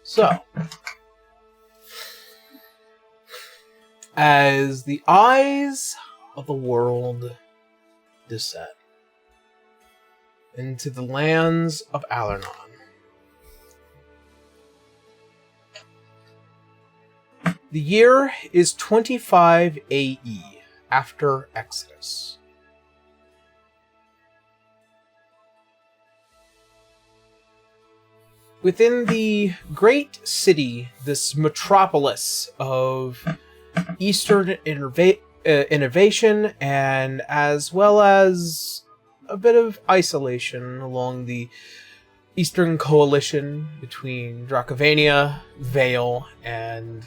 So, as the eyes of the world descend into the lands of Alernon, the year is 25 AE after Exodus. Within the great city, this metropolis of Eastern innovation, and as well as a bit of isolation along the Eastern coalition between Dracovania, Vale, and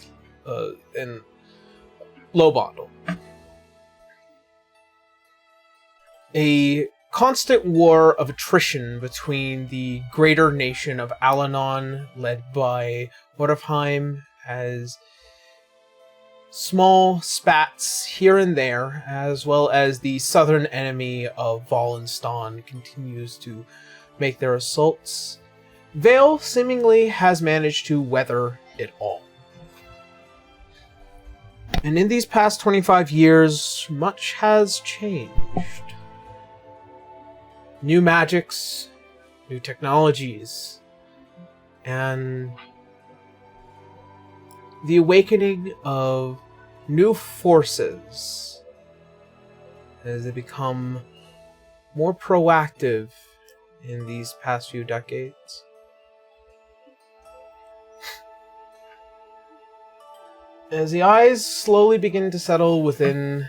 Lowbondle. A constant war of attrition between the greater nation of Alanon, led by Wordofheim, as small spats here and there, as well as the southern enemy of Wallenstein continues to make their assaults. Vale seemingly has managed to weather it all. And in these past 25 years, much has changed. New magics, new technologies, and the awakening of new forces as they become more proactive in these past few decades. As the eyes slowly begin to settle within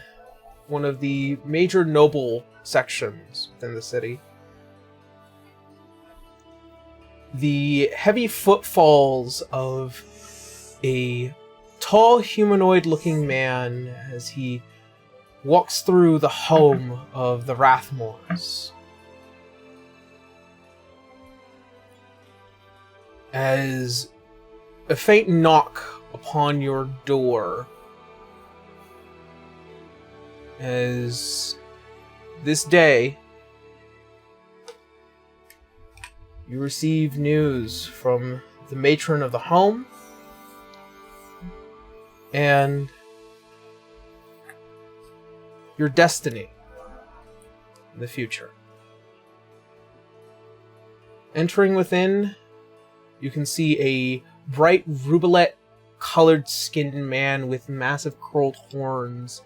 one of the major noble sections within the city, the heavy footfalls of a tall humanoid-looking man as he walks through the home of the Rathmores. As a faint knock upon your door, as this day you receive news from the matron of the home and your destiny in the future. Entering within, you can see a bright rubelette-colored skinned man with massive curled horns.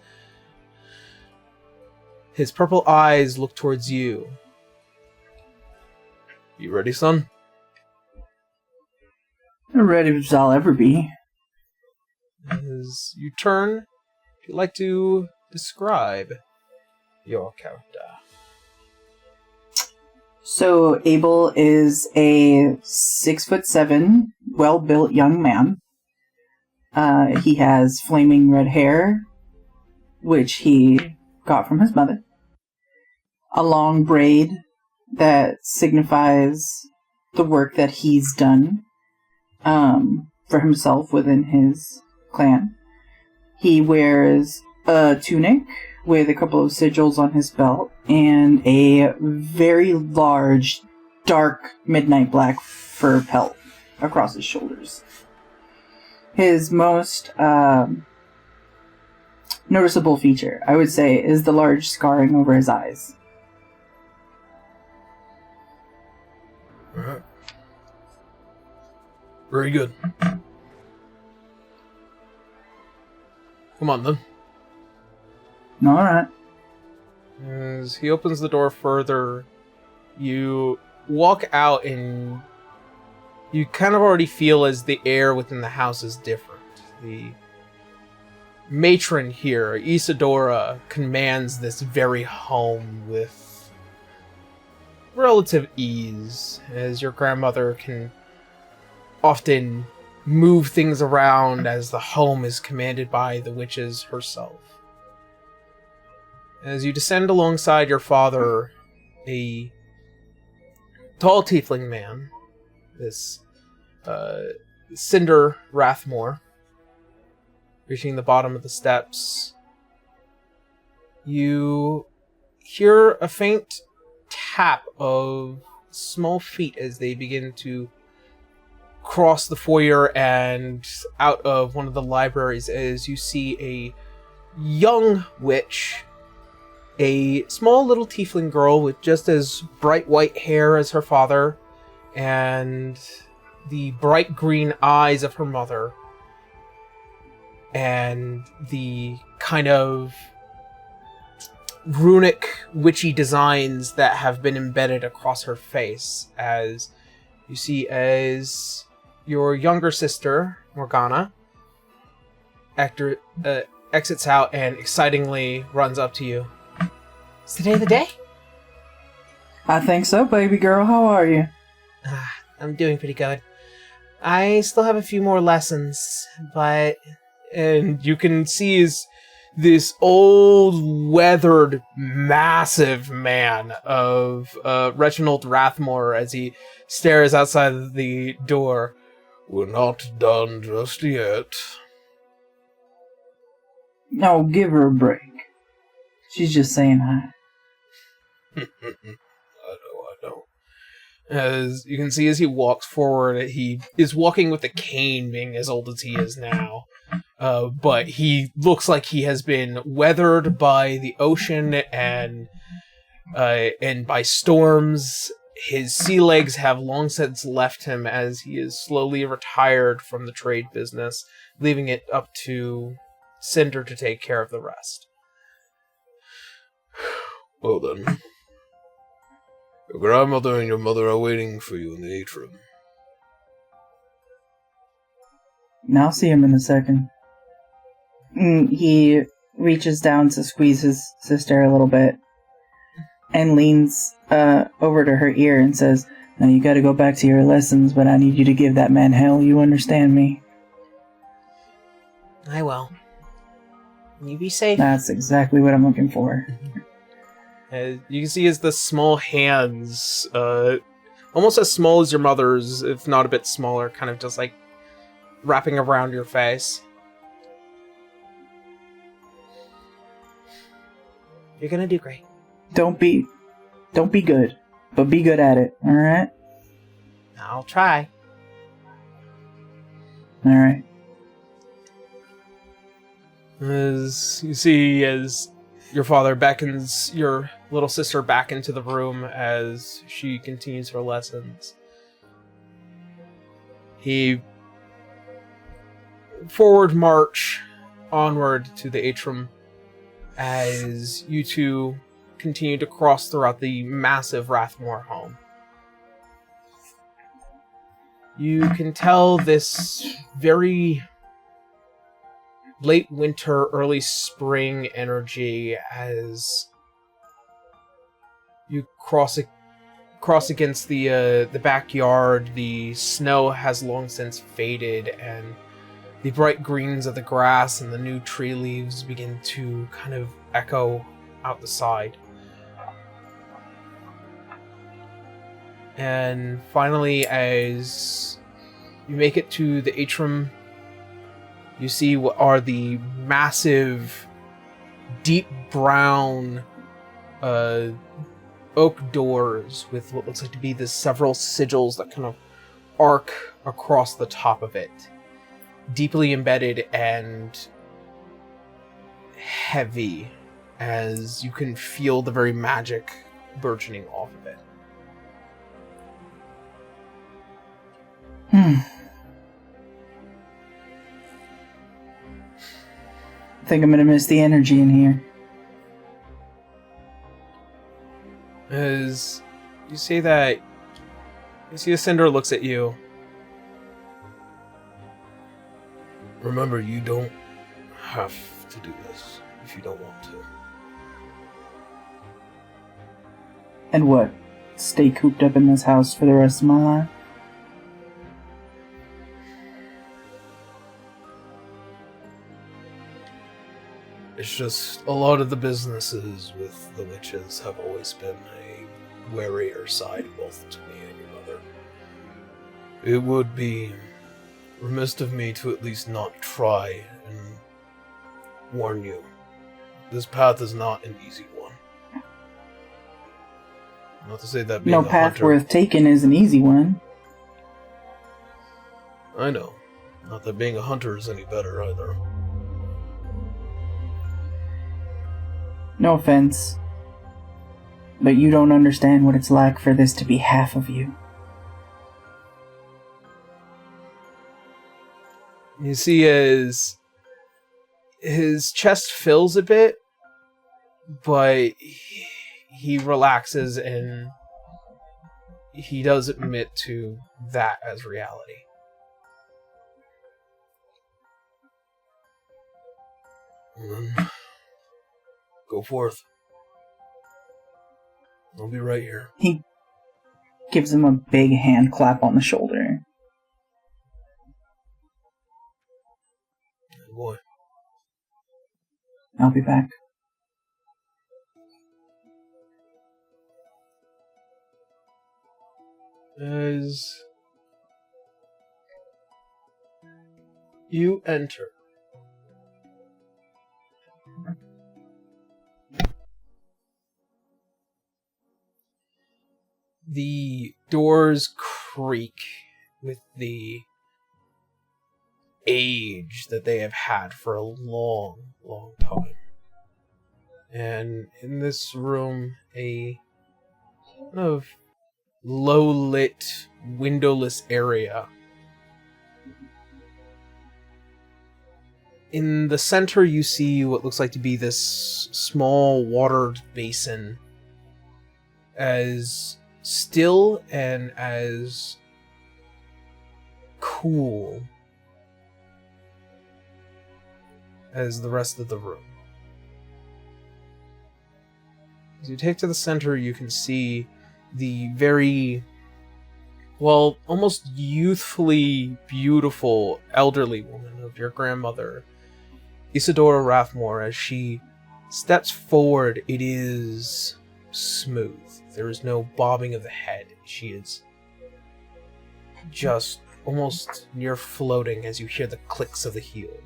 His purple eyes look towards you. You ready, son? Ready as I'll ever be. As you turn, if you'd like to describe your character. So Abel is a 6'7", well-built young man. He has flaming red hair, which he got from his mother. A long braid that signifies the work that he's done for himself within his clan. He wears a tunic with a couple of sigils on his belt and a very large, dark, midnight black fur pelt across his shoulders. His most noticeable feature, I would say, is the large scarring over his eyes. Alright. Very good. Come on, then. Alright. As he opens the door further, you walk out and you kind of already feel as the air within the house is different. The matron here, Isadora, commands this very home with relative ease, as your grandmother can often move things around as the home is commanded by the witches herself. As you descend alongside your father, a tall tiefling man, this Cinder Rathmore, reaching the bottom of the steps, you hear a faint tap of small feet as they begin to cross the foyer and out of one of the libraries as you see a young witch, a small little tiefling girl with just as bright white hair as her father and the bright green eyes of her mother and the kind of runic witchy designs that have been embedded across her face, as you see as your younger sister, Morgana, exits out and excitingly runs up to you. Is today the day? I think so, baby girl. How are you? I'm doing pretty good. I still have a few more lessons, but... And you can see this old, weathered, massive man of Reginald Rathmore as he stares outside the door. We're not done just yet. No, give her a break. She's just saying hi. I know. As you can see as he walks forward, he is walking with a cane, being as old as he is now. But he looks like he has been weathered by the ocean and by storms. His sea legs have long since left him as he is slowly retired from the trade business, leaving it up to Cinder to take care of the rest. Well then. Your grandmother and your mother are waiting for you in the atrium. I'll see him in a second. He reaches down to squeeze his sister a little bit and leans over to her ear and says, "Now you gotta go back to your lessons, but I need you to give that man hell. You understand me?" I will. You be safe. That's exactly what I'm looking for. You can see as the small hands, almost as small as your mother's, if not a bit smaller, kind of just like wrapping around your face. You're gonna do great. Don't be good, but be good at it, alright? I'll try. Alright. As you see, as your father beckons your little sister back into the room as she continues her lessons. He forward march onward to the atrium as you two continue to cross throughout the massive Rathmore home. You can tell this very late winter, early spring energy as you cross against the backyard. The snow has long since faded, and the bright greens of the grass and the new tree leaves begin to kind of echo out the side. And finally, as you make it to the atrium, you see what are the massive, deep brown oak doors with what looks like to be the several sigils that kind of arc across the top of it. Deeply embedded and heavy, as you can feel the very magic burgeoning off of it. I think I'm gonna miss the energy in here. As you say that, you see a Cinder looks at you. Remember, you don't have to do this if you don't want to. And what? Stay cooped up in this house for the rest of my life? It's just a lot of the businesses with the witches have always been a warier side both to me and your mother. It would be remiss of me to at least not try and warn you. This path is not an easy one. Not to say that being No a path hunter, worth taking is an easy one. I know. Not that being a hunter is any better, either. No offense, but you don't understand what it's like for this to be half of you. You see as his chest fills a bit, but he relaxes and he does admit to that as reality. Go forth. I'll be right here. He gives him a big hand clap on the shoulder. Boy. I'll be back. As you enter, the doors creak with the age that they have had for a long, long time. And in this room, a kind of low-lit, windowless area. In the center, you see what looks like to be this small watered basin, as still and as cool as the rest of the room. As you take to the center, you can see the very, well, almost youthfully beautiful elderly woman of your grandmother, Isadora Rathmore. As she steps forward, it is smooth. There is no bobbing of the head. She is just almost near floating as you hear the clicks of the heel.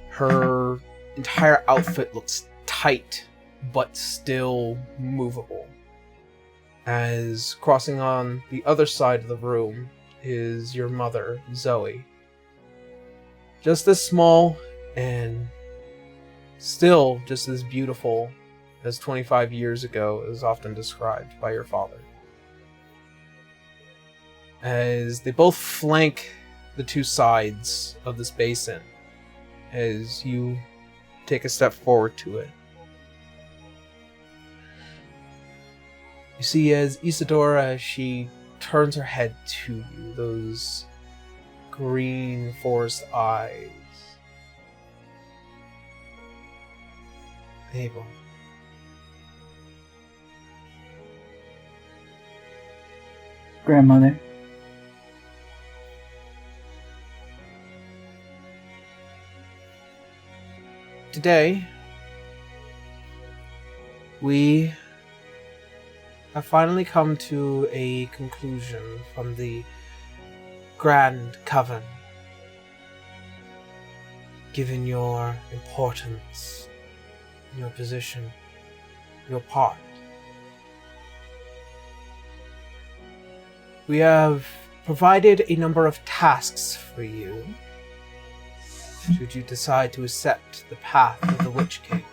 Her entire outfit looks tight, but still movable. As crossing on the other side of the room is your mother, Zoe. Just as small and still just as beautiful as 25 years ago is often described by your father. As they both flank the two sides of this basin, as you take a step forward to it. You see as Isadora, she turns her head to you, those green forest eyes. Abel. Grandmother. Today, we have finally come to a conclusion from the Grand Coven. Given your importance, your position, your part, we have provided a number of tasks for you, should you decide to accept the path of the Witch King.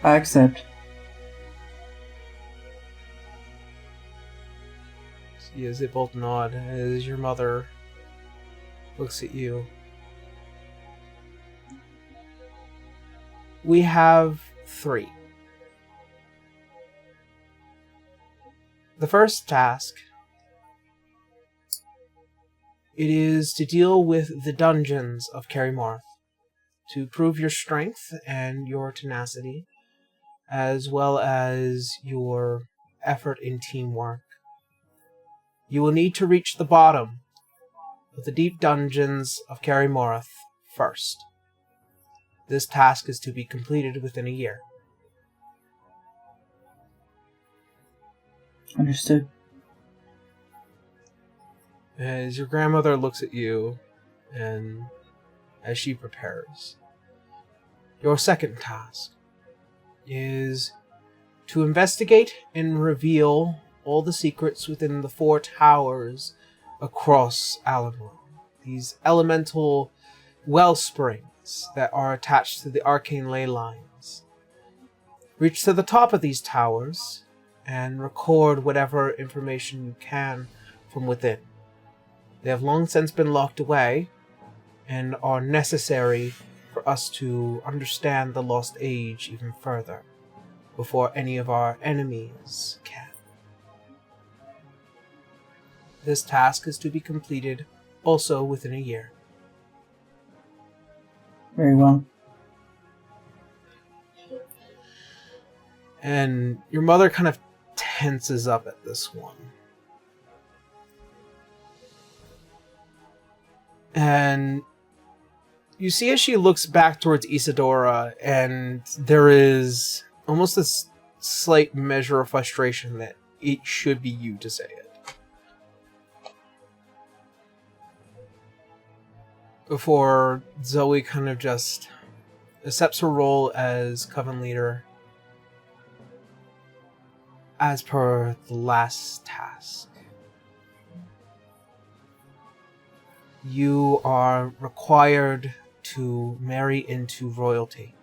I accept. See as they both nod, as your mother looks at you. We have 3. The first task, it is to deal with the dungeons of Kaer Morhen, to prove your strength and your tenacity, as well as your effort in teamwork. You will need to reach the bottom of the deep dungeons of Kaer Morhen first. This task is to be completed within a year. Understood. As your grandmother looks at you, and as she prepares, your second task, is to investigate and reveal all the secrets within the 4 towers across Alanworld. These elemental well springs that are attached to the arcane ley lines. Reach to the top of these towers and record whatever information you can from within. They have long since been locked away and are necessary for us to understand the Lost Age even further before any of our enemies can. This task is to be completed also within a year. Very well. And your mother kind of tenses up at this one. And you see as she looks back towards Isadora, and there is almost this slight measure of frustration that it should be you to say it. Before Zoe kind of just accepts her role as coven leader as per the last task. You are required to marry into royalty.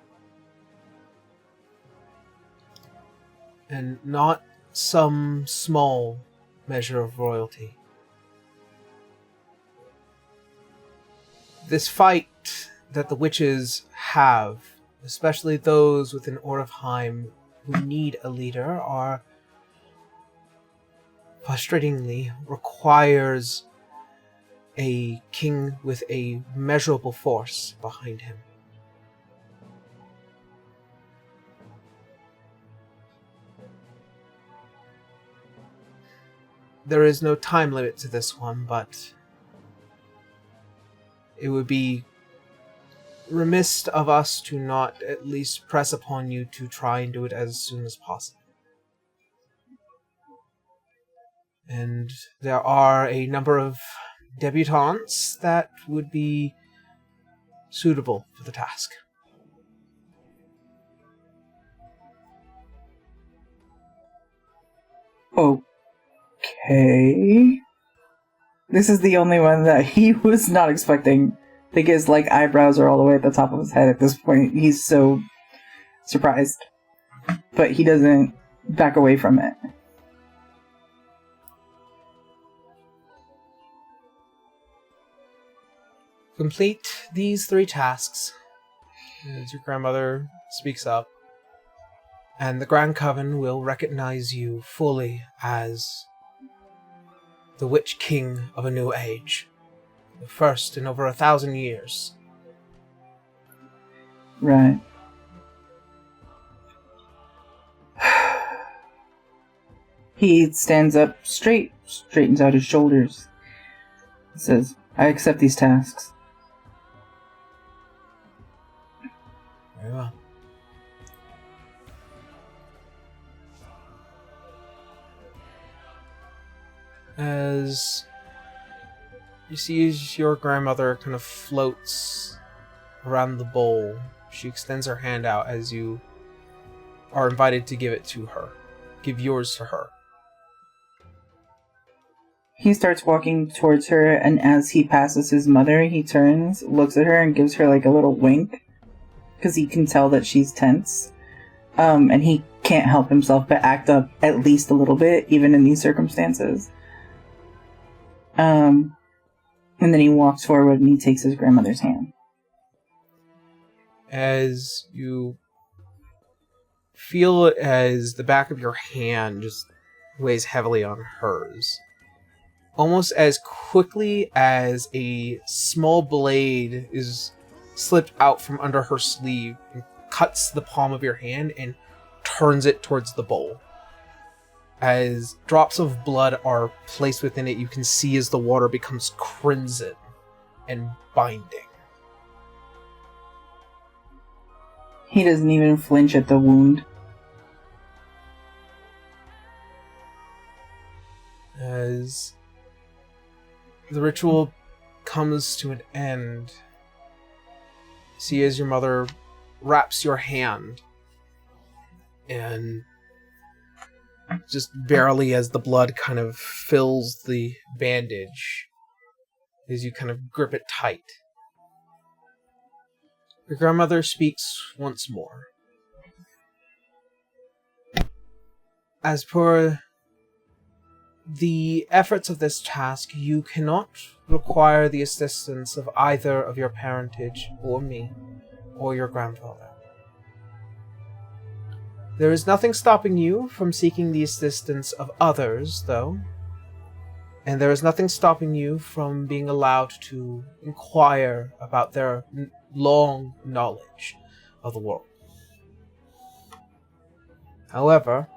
And not some small measure of royalty. This fight that the witches have, especially those within Orifheim who need a leader, are frustratingly requires a king with a measurable force behind him. There is no time limit to this one, but it would be remiss of us to not at least press upon you to try and do it as soon as possible. And there are a number of debutantes that would be suitable for the task. Okay. This is the only one that he was not expecting. I think his eyebrows are all the way at the top of his head at this point. He's so surprised. But he doesn't back away from it. Complete these 3 tasks, as your grandmother speaks up, and the Grand Coven will recognize you fully as the Witch King of a new age, the first in over 1,000 years. Right. He stands up straight, straightens out his shoulders, says, "I accept these tasks." Very well. As you see as your grandmother kind of floats around the bowl, she extends her hand out as you are invited to give it to her. Give yours to her. He starts walking towards her, and as he passes his mother, he turns, looks at her, and gives her a little wink, because he can tell that she's tense. And he can't help himself but act up at least a little bit, even in these circumstances. And then he walks forward and he takes his grandmother's hand. As you feel as the back of your hand just weighs heavily on hers, almost as quickly as a small blade is slipped out from under her sleeve and cuts the palm of your hand and turns it towards the bowl. As drops of blood are placed within it, you can see as the water becomes crimson and binding. He doesn't even flinch at the wound. As the ritual comes to an end, see as your mother wraps your hand and just barely as the blood kind of fills the bandage, as you kind of grip it tight. Your grandmother speaks once more. As per the efforts of this task, you cannot require the assistance of either of your parentage, or me, or your grandfather. There is nothing stopping you from seeking the assistance of others, though, and there is nothing stopping you from being allowed to inquire about their long knowledge of the world. However,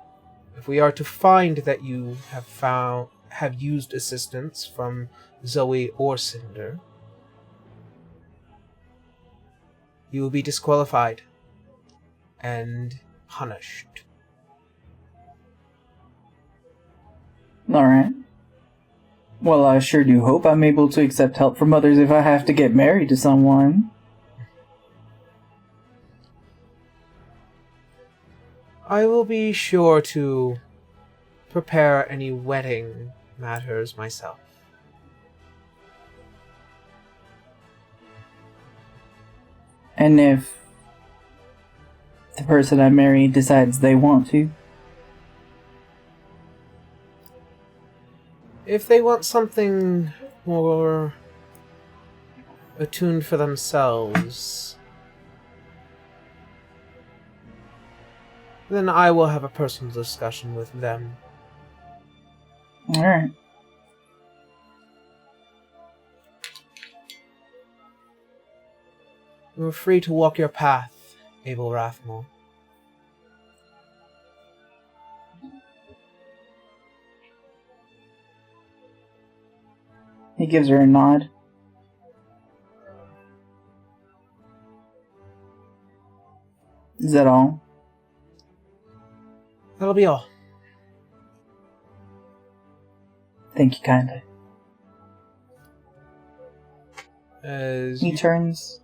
if we are to find that you have used assistance from Zoe or Cinder, you will be disqualified and punished. Alright. Well, I sure do hope I'm able to accept help from others if I have to get married to someone. I will be sure to prepare any wedding matters myself. And if the person I marry decides they want to? If they want something more attuned for themselves, then I will have a personal discussion with them. Alright. You are free to walk your path, Abel Rathmore. He gives her a nod. Is that all? That'll be all. Thank you kindly. As He turns.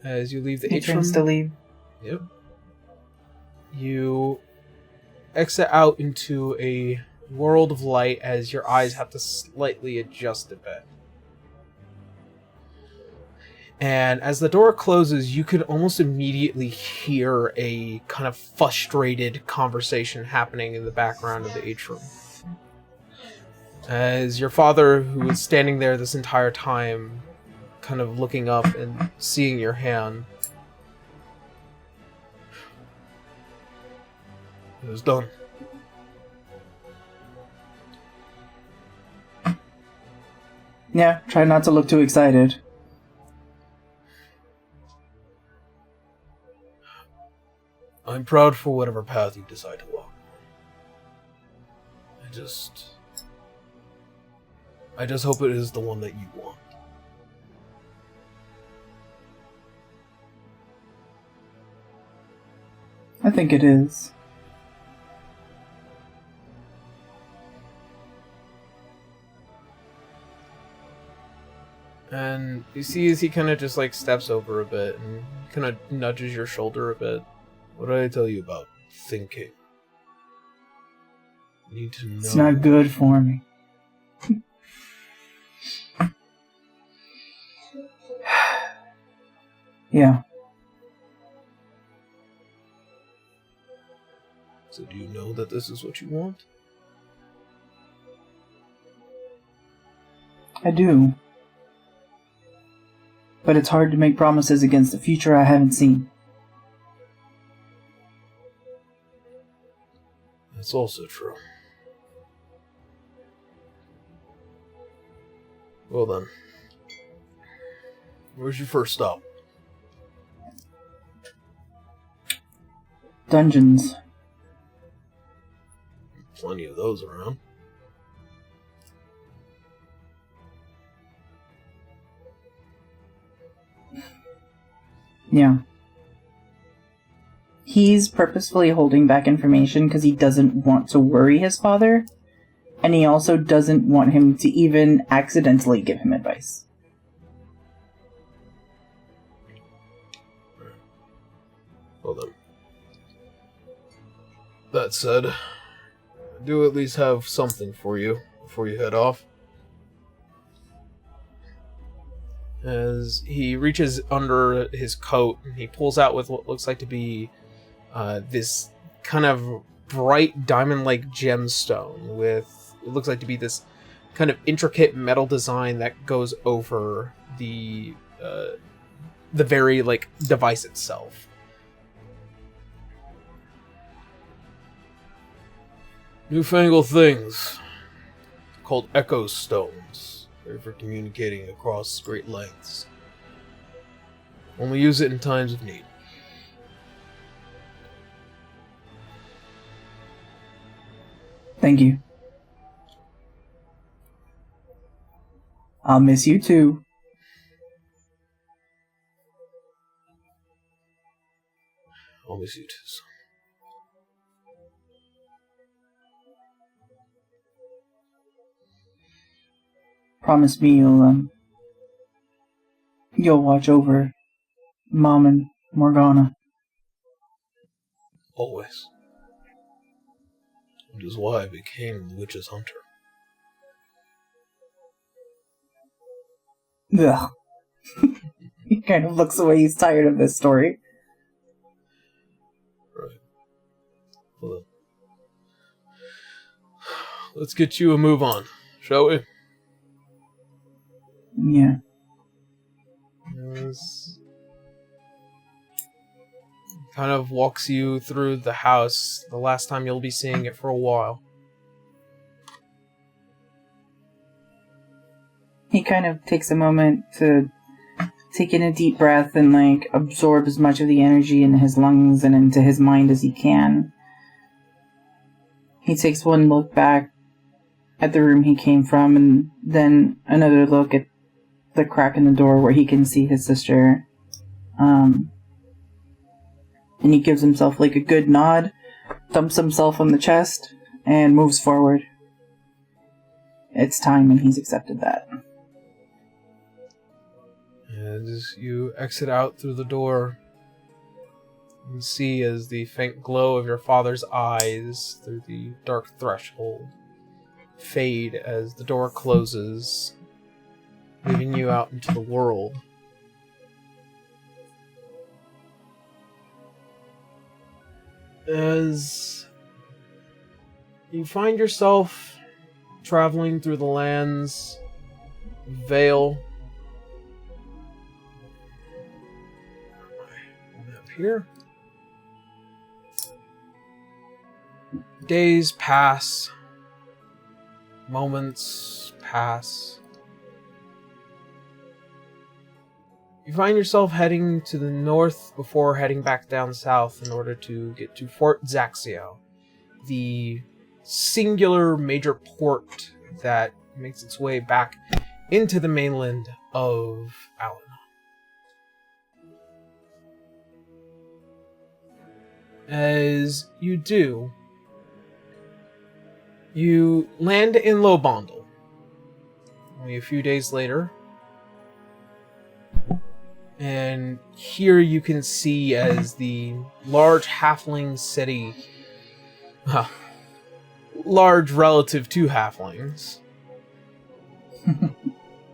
As you leave the He atrium, turns to leave. Yep. You exit out into a world of light as your eyes have to slightly adjust a bit. And as the door closes, you can almost immediately hear a kind of frustrated conversation happening in the background of the atrium. As your father, who is standing there this entire time, kind of looking up and seeing your hand. It was done. Yeah, try not to look too excited. I'm proud for whatever path you decide to walk. I just hope it is the one that you want. I think it is. And you see as he kind of just like steps over a bit and kind of nudges your shoulder a bit. What did I tell you about thinking? You need to know. It's not good for me. Yeah. So do you know that this is what you want? I do. But it's hard to make promises against a future I haven't seen. That's also true. Well then. Where's your first stop? Dungeons. Plenty of those around. Yeah. He's purposefully holding back information because he doesn't want to worry his father, and he also doesn't want him to even accidentally give him advice. Well then, That said, I do at least have something for you before you head off. As he reaches under his coat, and he pulls out with what looks like to be this kind of bright diamond-like gemstone with, it looks like to be this kind of intricate metal design that goes over the very, like, device itself. Newfangled things called echo stones. They're for communicating across great lengths. Only use it in times of need. Thank you. I'll miss you too. I'll miss you too, son. Promise me you'll watch over Mom and Morgana. Always. Which is why I became the witch's hunter. Ugh. He kind of looks away. He's tired of this story. Right. Well, let's get you a move on, shall we? Yeah. This kind of walks you through the house, the last time you'll be seeing it for a while. He kind of takes a moment to take in a deep breath and, like, absorb as much of the energy in his lungs and into his mind as he can. He takes one look back at the room he came from, and then another look at the crack in the door where he can see his sister. And he gives himself, like, a good nod, thumps himself on the chest, and moves forward. It's time, and he's accepted that. As you exit out through the door, you can see as the faint glow of your father's eyes through the dark threshold fade as the door closes, leaving you out into the world. As you find yourself traveling through the lands of Vale, up here, days pass, moments pass. You find yourself heading to the north before heading back down south in order to get to Fort Zaxio, the singular major port that makes its way back into the mainland of Alan. As you do, you land in Lobondel. Only a few days later, and here you can see as the large halfling city, large relative to halflings,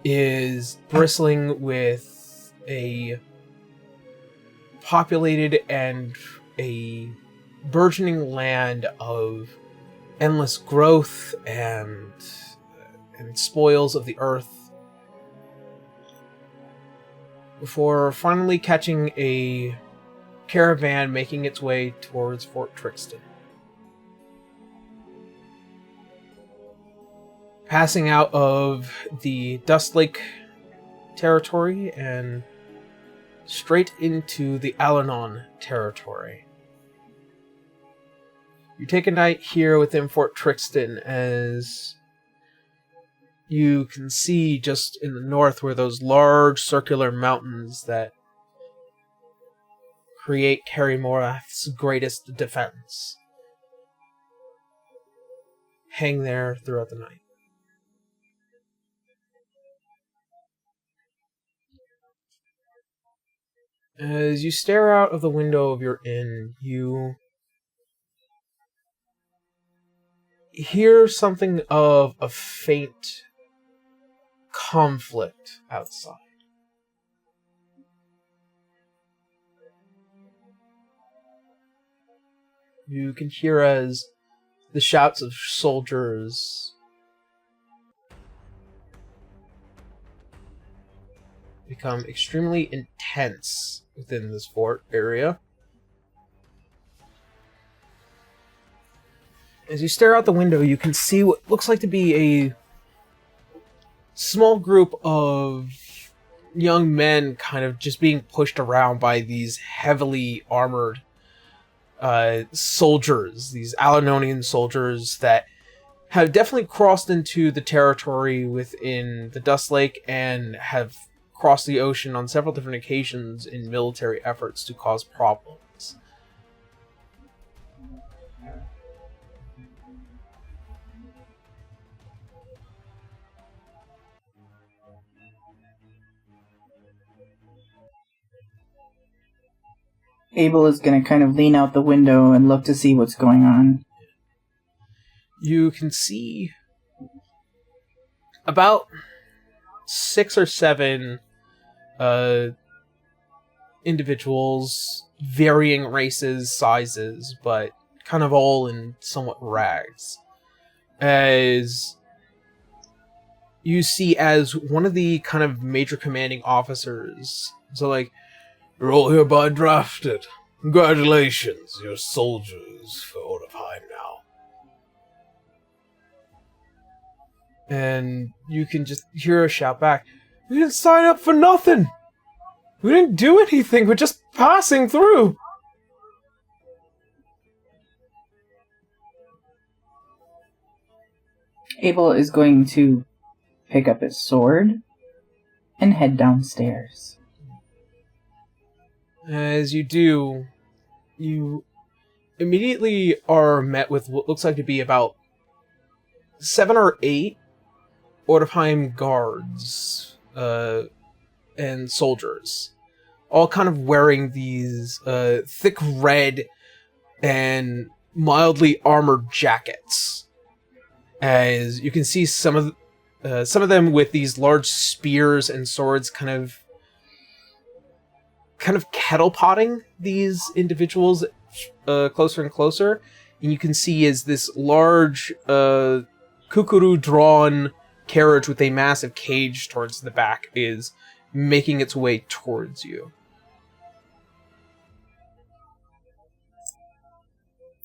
is bristling with a populated and a burgeoning land of endless growth and spoils of the earth, before finally catching a caravan making its way towards Fort Trixton. Passing out of the Dust Lake territory and straight into the Alanon territory. You take a night here within Fort Trixton as you can see just in the north where those large circular mountains that create Kaer Morhath's greatest defense hang there throughout the night. As you stare out of the window of your inn, you hear something of a faint conflict outside. You can hear as the shouts of soldiers become extremely intense within this fort area. As you stare out the window, you can see what looks like to be a small group of young men kind of just being pushed around by these heavily armored soldiers, these Alanonian soldiers that have definitely crossed into the territory within the Dust Lake and have crossed the ocean on several different occasions in military efforts to cause problems. Abel is going to kind of lean out the window and look to see what's going on. You can see about 6 or 7 individuals, varying races, sizes, but kind of all in somewhat rags. As you see as one of the kind of major commanding officers, so like, "You're all hereby drafted. Congratulations, you're soldiers for Orifheim now." And you can just hear a shout back, "We didn't sign up for nothing! We didn't do anything, we're just passing through!" Abel is going to pick up his sword and head downstairs. As you do, you immediately are met with what looks like to be about 7 or 8 Orifheim guards and soldiers, all kind of wearing these thick red and mildly armored jackets. As you can see, some of them with these large spears and swords, kind of kettle potting these individuals closer and closer, and you can see as this large kukuru-drawn carriage with a massive cage towards the back is making its way towards you.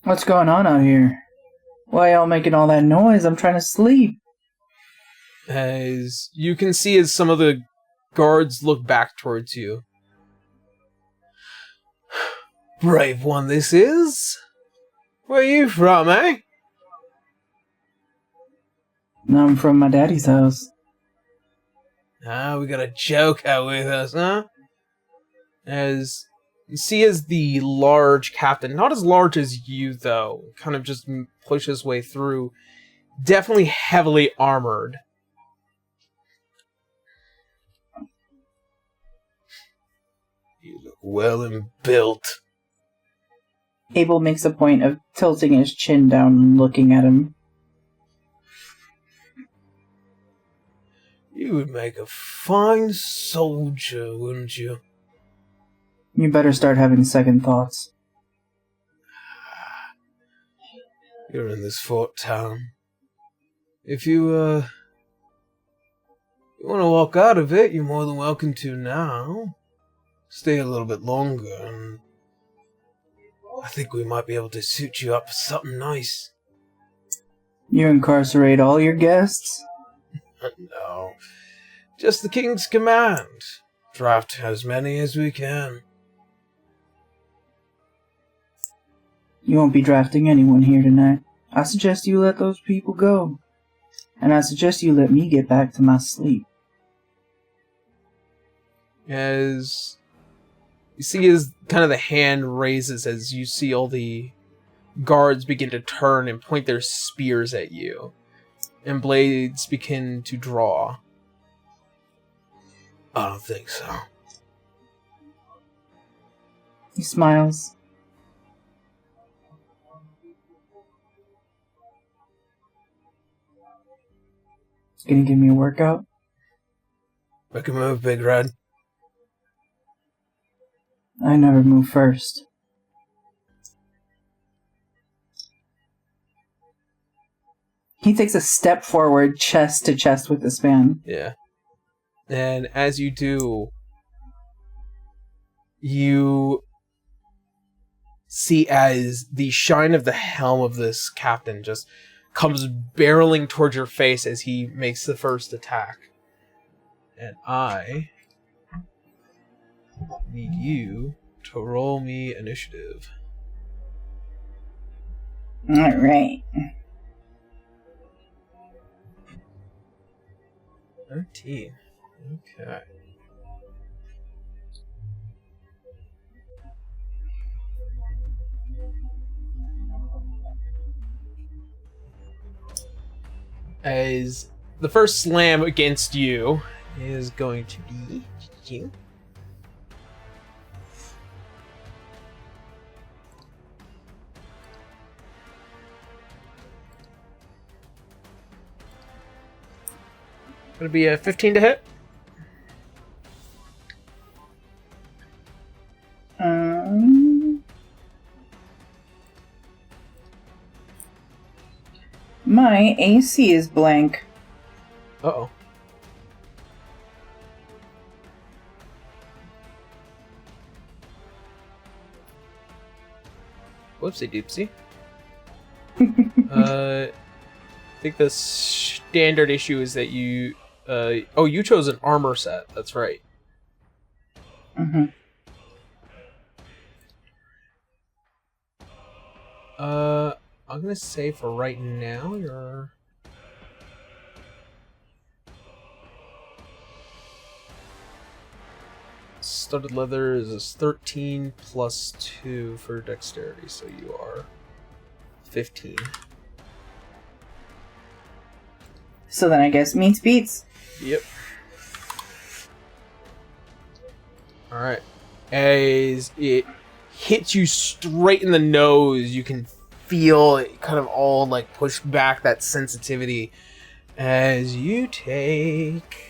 What's going on out here? Why y'all making all that noise? I'm trying to sleep. As you can see as some of the guards look back towards you. "Brave one this is. Where are you from, eh?" I'm from my daddy's house. "Ah, we got a joker with us, huh?" As you see as the large captain, not as large as you though, kind of just pushes his way through, definitely heavily armored. "You look well and built." Abel makes a point of tilting his chin down and looking at him. "You would make a fine soldier, wouldn't you?" You better start having second thoughts. "You're in this fort town. If you want to walk out of it, you're more than welcome to now. Stay a little bit longer, and I think we might be able to suit you up for something nice." You incarcerate all your guests? "No, just the king's command. Draft as many as we can." You won't be drafting anyone here tonight. I suggest you let those people go. And I suggest you let me get back to my sleep. As you see as kind of the hand raises as you see all the guards begin to turn and point their spears at you, and blades begin to draw. "I don't think so." He smiles. Gonna give me a workout? Make a move, Big Red. I never move first. He takes a step forward, chest to chest with this man. Yeah. And as you do, you see as the shine of the helm of this captain just comes barreling towards your face as he makes the first attack. And I need you to roll me initiative. Alright. 13. Okay. As the first slam against you is going to be you. Gonna be a 15 to hit. My AC is blank. Uh-oh. Whoopsie doopsie. I think the standard issue is that you... you chose an armor set. That's right. Mm-hmm. I'm gonna say for right now, you're... Studded leather is 13 plus 2 for dexterity, so you are 15. So then I guess meets beats. Yep. Alright. As it hits you straight in the nose, you can feel it kind of all like push back that sensitivity as you take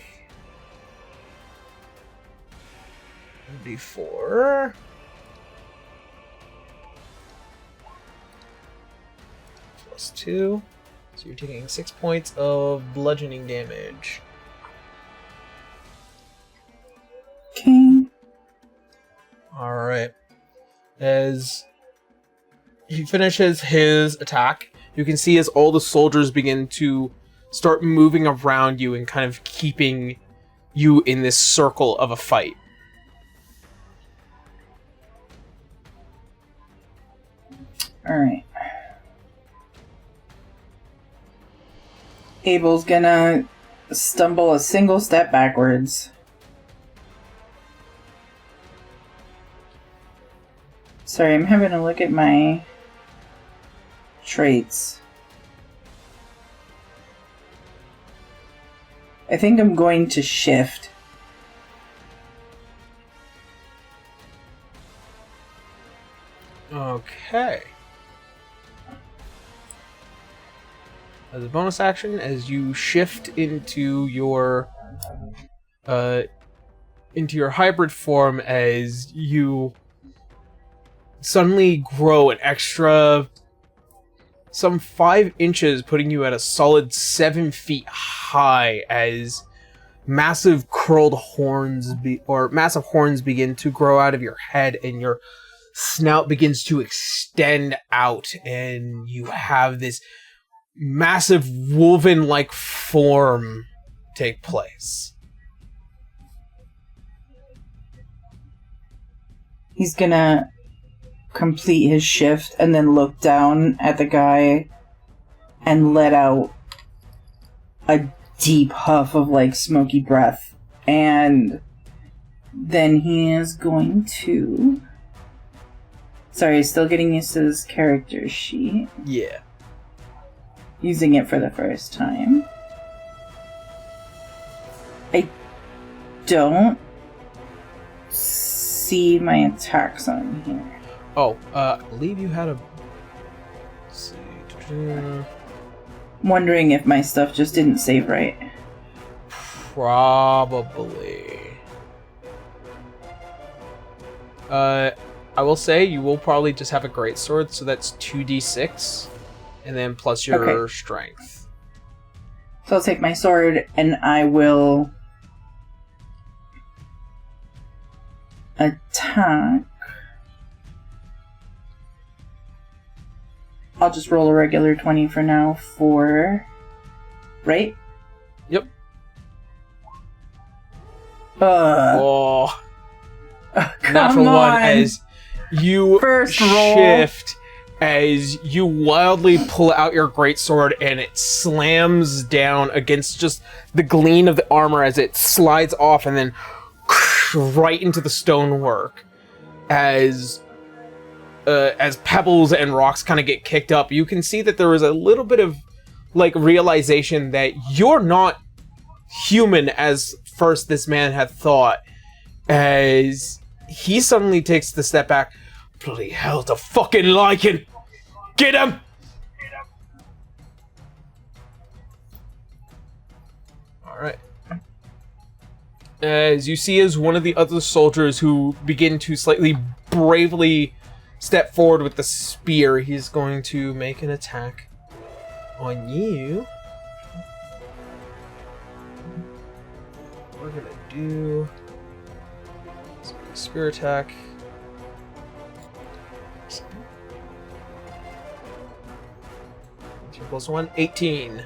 D4 plus 2, so you're taking 6 points of bludgeoning damage. Okay. Alright. As he finishes his attack, you can see as all the soldiers begin to start moving around you and kind of keeping you in this circle of a fight. Alright. Abel's gonna stumble a single step backwards. Sorry, I'm having a look at my traits. I think I'm going to shift. Okay. As a bonus action, as you shift into your hybrid form, as you suddenly grow an extra some 5 inches, putting you at a solid 7 feet high, as massive curled horns massive horns begin to grow out of your head, and your snout begins to extend out, and you have this massive woven-like form take place. He's gonna complete his shift and then look down at the guy and let out a deep huff of like smoky breath, and then he is going to... Sorry, still getting used to this character sheet. Yeah. Using it for the first time. I don't see my attacks on here. Oh, I believe you had a... Let's see. Wondering if my stuff just didn't save right. Probably. I will say you will probably just have a greatsword, so that's 2d6, and then plus your strength. So I'll take my sword and I will attack. I'll just roll a regular 20 for now for... Right? Yep. Oh. Natural one as you First shift, as you wildly pull out your greatsword and it slams down against just the gleam of the armor as it slides off and then right into the stonework. As pebbles and rocks kind of get kicked up, you can see that there is a little bit of like realization that you're not human as first this man had thought, as he suddenly takes the step back. Bloody hell, the fucking lichen! Get him! Alright. As you see as one of the other soldiers who begin to slightly bravely step forward with the spear, he's going to make an attack on you. We're gonna do spear attack. +1, 18.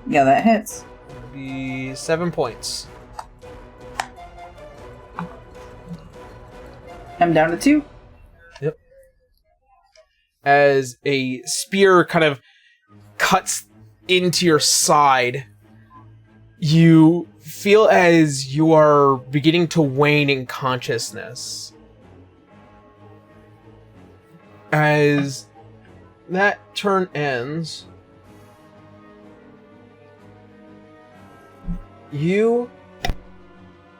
Yeah, that hits. It'll be 7 points. I'm down to 2. Yep. As a spear kind of cuts into your side, you feel as you are beginning to wane in consciousness. As that turn ends, you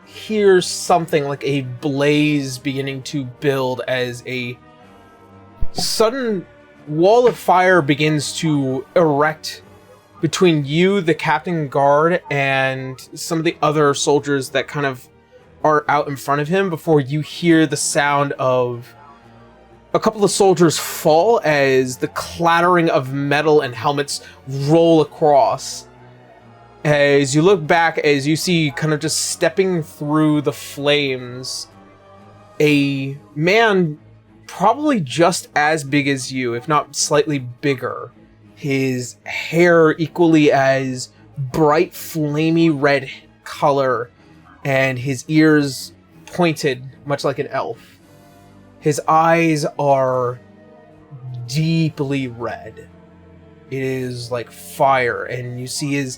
hear something like a blaze beginning to build as a sudden wall of fire begins to erect between you, the captain guard, and some of the other soldiers that kind of are out in front of him before you hear the sound of a couple of soldiers fall as the clattering of metal and helmets roll across. As you look back, as you see kind of just stepping through the flames, a man probably just as big as you, if not slightly bigger. His hair equally as bright, flamey red color, and his ears pointed, much like an elf. His eyes are deeply red. It is like fire, and you see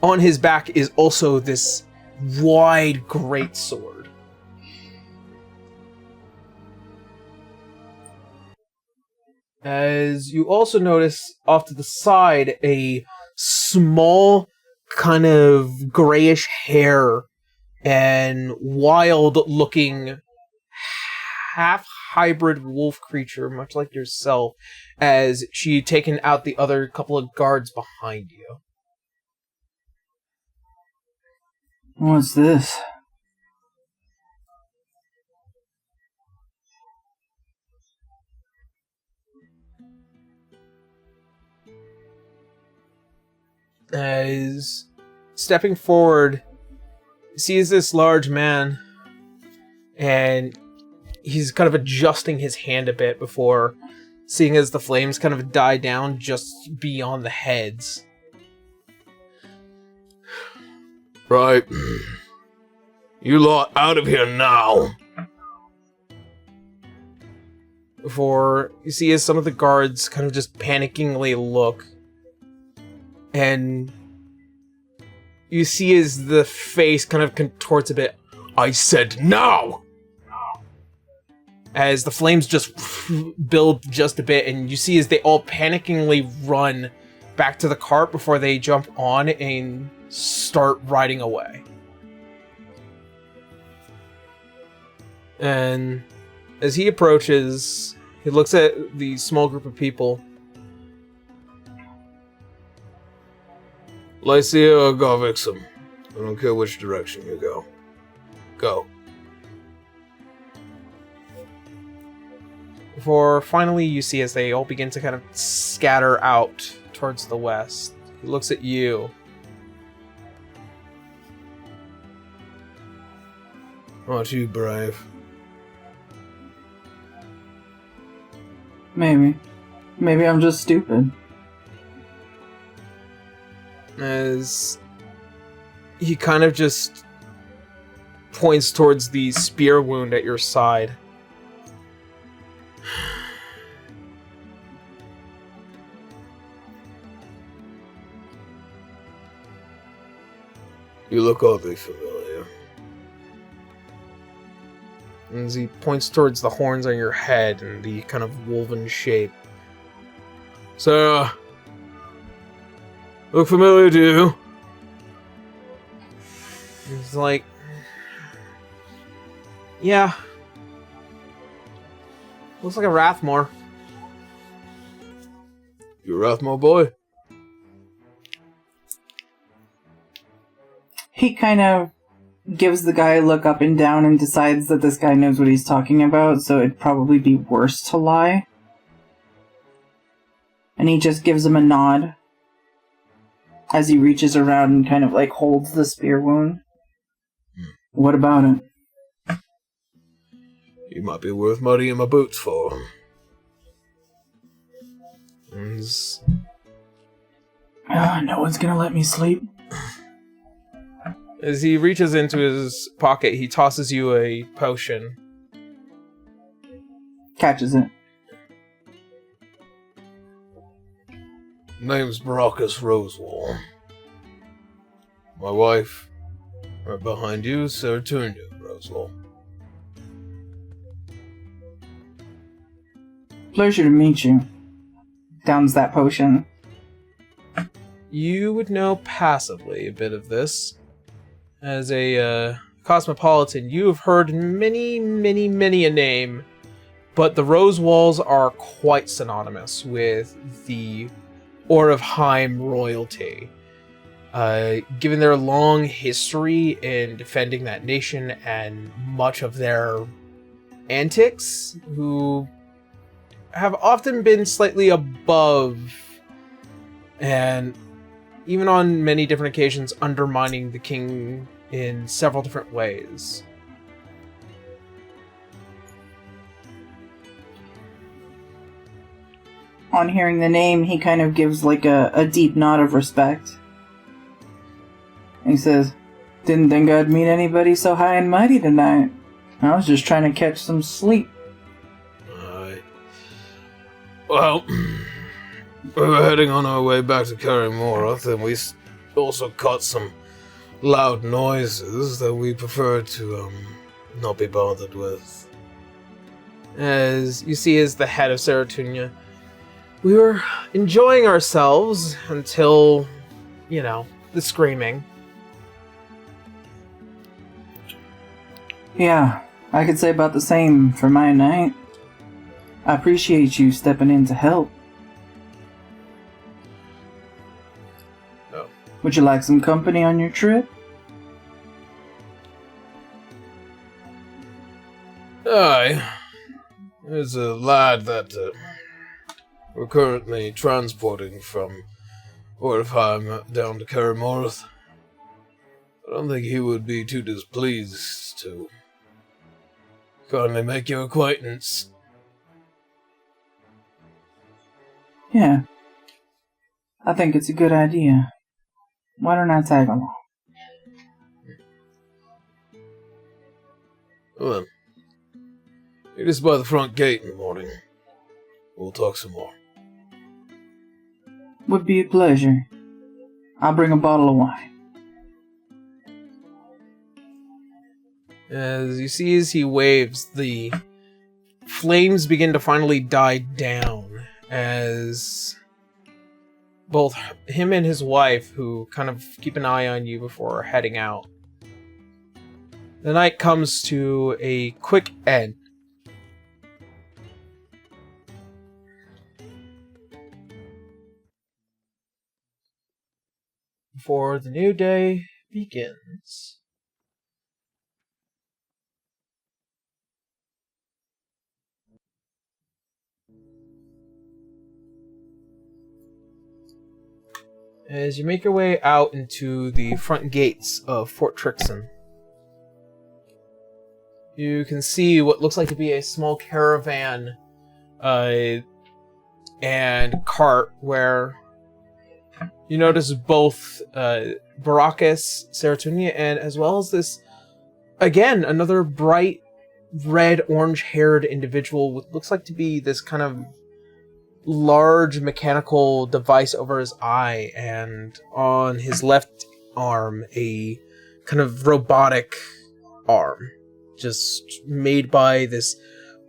on his back is also this wide greatsword. As you also notice off to the side, a small kind of grayish hair and wild-looking half-hybrid wolf creature, much like yourself, as she had taken out the other couple of guards behind you. What's this? As stepping forward, sees this large man, and he's kind of adjusting his hand a bit before seeing as the flames kind of die down just beyond the heads. Right. You lot out of here now. Before you see as some of the guards kind of just panickingly look, and you see as the face kind of contorts a bit. I said now! As the flames just build just a bit, and you see as they all panickingly run back to the cart before they jump on and start riding away. And as he approaches, he looks at the small group of people. Lycia or Garvixum. I don't care which direction you go. Go. For finally, you see as they all begin to kind of scatter out towards the west. He looks at you. Aren't you brave? Maybe. Maybe I'm just stupid. As he kind of just points towards the spear wound at your side. You look oddly familiar. As he points towards the horns on your head and the kind of woven shape. Sarah, look familiar to you? He's like, yeah. Looks like a Rathmore. You a Rathmore boy? He kind of gives the guy a look up and down and decides that this guy knows what he's talking about, so it'd probably be worse to lie. And he just gives him a nod as he reaches around and kind of like holds the spear wound. What about it? You might be worth muddying my boots for. No one's gonna let me sleep. As he reaches into his pocket, he tosses you a potion. Catches it. Name's Baracus Rosewall. My wife, right behind you, Seratunia Rosewall. Pleasure to meet you. Downs that potion. You would know passively a bit of this. As a cosmopolitan, you have heard many a name, but the Rose Walls are quite synonymous with the Orifheim royalty. Given their long history in defending that nation and much of their antics, who have often been slightly above and even on many different occasions undermining the king in several different ways. On hearing the name, he kind of gives like a deep nod of respect. He says, "Didn't think I'd meet anybody so high and mighty tonight. I was just trying to catch some sleep." Alright. Well, we were heading on our way back to Karimoroth, and we also caught some loud noises that we prefer to not be bothered with. As you see as the head of Seratunia, we were enjoying ourselves until, the screaming. Yeah, I could say about the same for my night. I appreciate you stepping in to help. No. Would you like some company on your trip? Aye. There's a lad that we're currently transporting from Orifheim down to Karimoroth. I don't think he would be too displeased to kindly make your acquaintance. Yeah. I think it's a good idea. Why don't I tag along? Well, meet us by the front gate in the morning. We'll talk some more. Would be a pleasure. I'll bring a bottle of wine. As you see as he waves, the flames begin to finally die down as both him and his wife, who kind of keep an eye on you before heading out. The night comes to a quick end. before the new day begins. As you make your way out into the front gates of Fort Trixon, you can see what looks like to be a small caravan and cart where you notice both Baracus, Seratunia, and as well as this, again, another bright red, orange-haired individual with looks like to be this kind of large mechanical device over his eye, and on his left arm, a kind of robotic arm, just made by this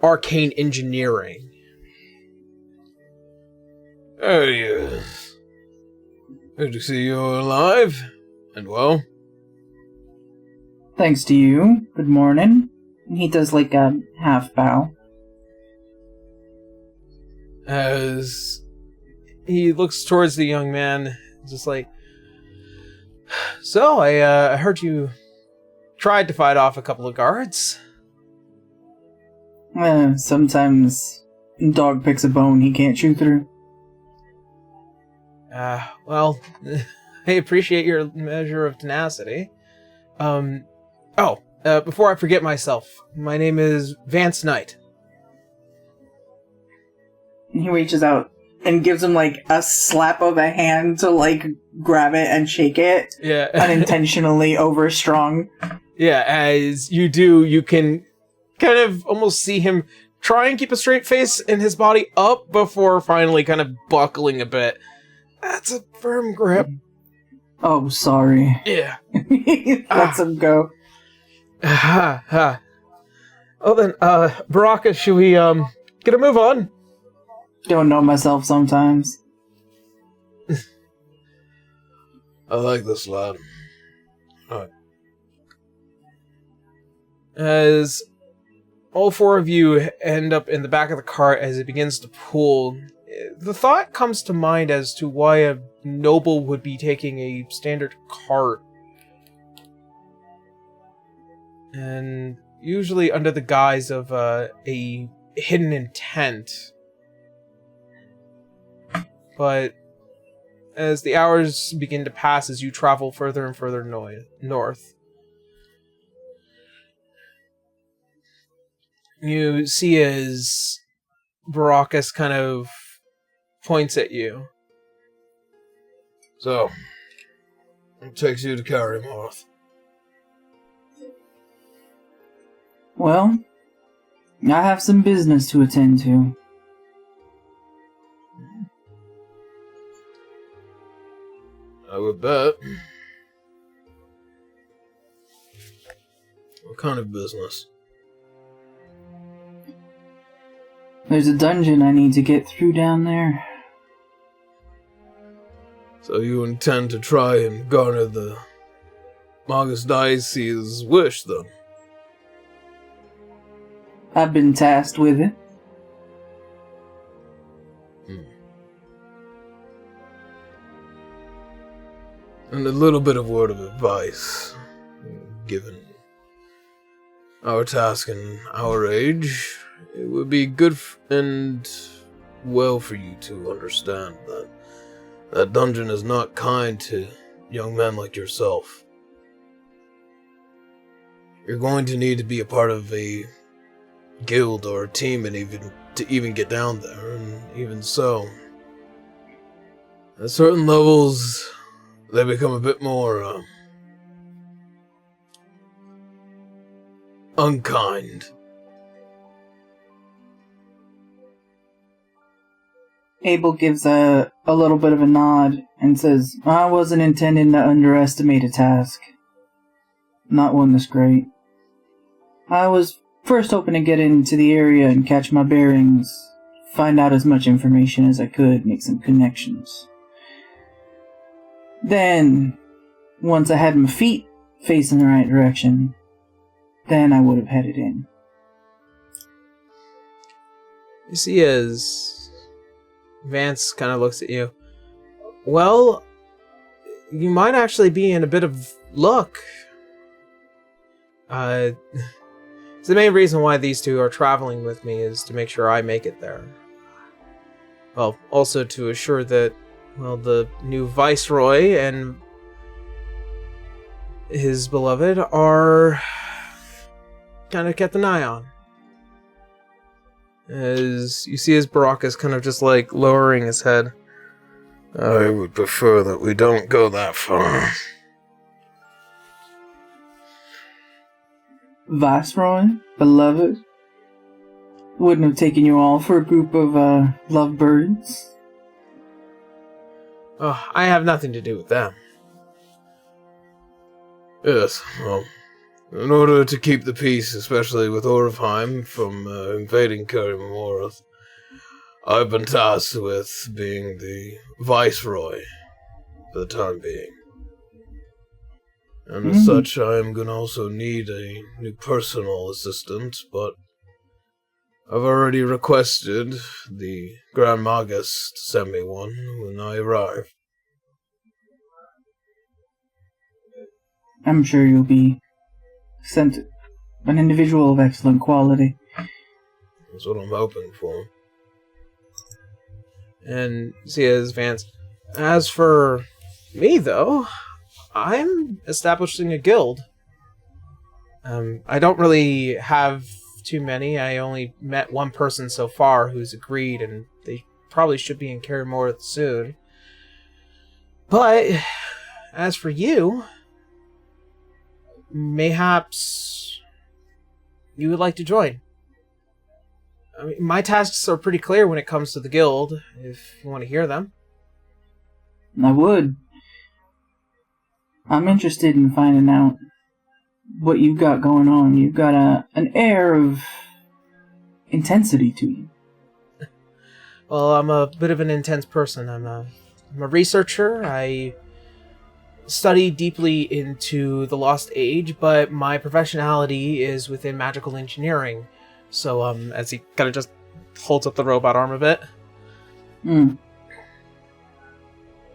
arcane engineering. Oh, yes. Good to see you're alive and well. Thanks to you. Good morning. He does like a half bow. As he looks towards the young man, just like, so I heard you tried to fight off a couple of guards. Sometimes dog picks a bone he can't chew through. Well, I appreciate your measure of tenacity. Before I forget myself, my name is Vance Knight. He reaches out and gives him like a slap of a hand to like grab it and shake it. Yeah. Unintentionally overstrong. Yeah, as you do, you can kind of almost see him try and keep a straight face and his body up before finally kind of buckling a bit. That's a firm grip. Oh, sorry. Yeah. Lets him go. Well then, Baraka, should we, get a move on? Don't know myself sometimes. I like this lad. Alright. As all four of you end up in the back of the cart as it begins to pull, the thought comes to mind as to why a noble would be taking a standard cart. And usually under the guise of a hidden intent. But as the hours begin to pass as you travel further and further north, you see as Baracus kind of points at you. So, it takes you to Carrymorth. Well, I have some business to attend to. I would bet. What kind of business? There's a dungeon I need to get through down there. So you intend to try and garner the Magus Diocese's wish, then? I've been tasked with it. And a little bit of word of advice, given our task and our age, it would be good and well for you to understand that that dungeon is not kind to young men like yourself. You're going to need to be a part of a guild or a team and even get down there, and even so, at certain levels, they become a bit more unkind. Abel gives a little bit of a nod and says, I wasn't intending to underestimate a task. Not one this great. I was first hoping to get into the area and catch my bearings, find out as much information as I could, make some connections. Then, once I had my feet facing the right direction, then I would have headed in. You see as Vance kind of looks at you. Well, you might actually be in a bit of luck. The main reason why these two are traveling with me is to make sure I make it there. Well, also to assure that, well, the new Viceroy and his beloved are kind of kept an eye on. As you see, as Barak is kind of just like lowering his head. I would prefer that we don't go that far. Viceroy, beloved, wouldn't have taken you all for a group of lovebirds. Oh, I have nothing to do with them. Yes, well, in order to keep the peace, especially with Orifheim from invading Kaer Morhen, I've been tasked with being the Viceroy for the time being. And as such, I am going to also need a new personal assistant, but I've already requested the Grand Magus to send me one when I arrive. I'm sure you'll be sent an individual of excellent quality. That's what I'm hoping for. And see, as Vance, as for me, though, I'm establishing a guild. I don't really have too many. I only met one person so far who's agreed, and they probably should be in Kaer Morhen soon. But as for you, mayhaps you would like to join. I mean, my tasks are pretty clear when it comes to the guild, if you want to hear them. I would. I'm interested in finding out what you've got going on. You've got an air of intensity to you. Well, I'm a bit of an intense person. I'm a researcher. I study deeply into the Lost Age, but my professionality is within magical engineering. So, as he kind of just holds up the robot arm a bit.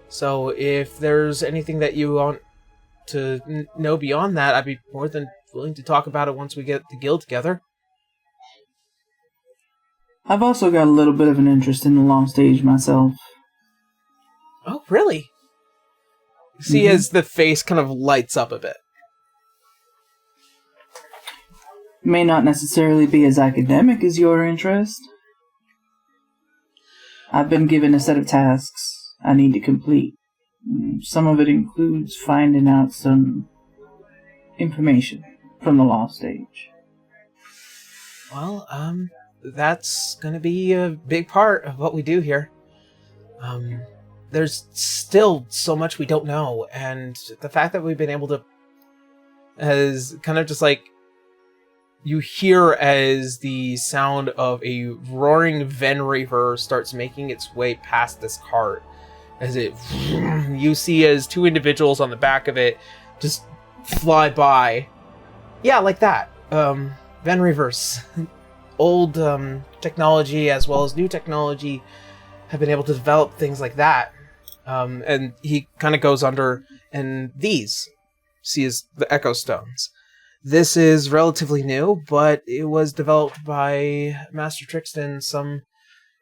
So, if there's anything that you want to know beyond that, I'd be more than willing to talk about it once we get the guild together. I've also got a little bit of an interest in the Lost Age myself. Oh, really? See, as the face kind of lights up a bit. May not necessarily be as academic as your interest. I've been given a set of tasks I need to complete. Some of it includes finding out some information from the Lost Age. Well, that's gonna be a big part of what we do here. There's still so much we don't know, and the fact that we've been able to, as kind of just like, you hear as the sound of a roaring Venraver starts making its way past this cart. As it, you see as two individuals on the back of it just fly by. Yeah, like that. Venravers. Old technology as well as new technology have been able to develop things like that. And he kind of goes under, and these, see, is the Echo Stones. This is relatively new, but it was developed by Master Trixton some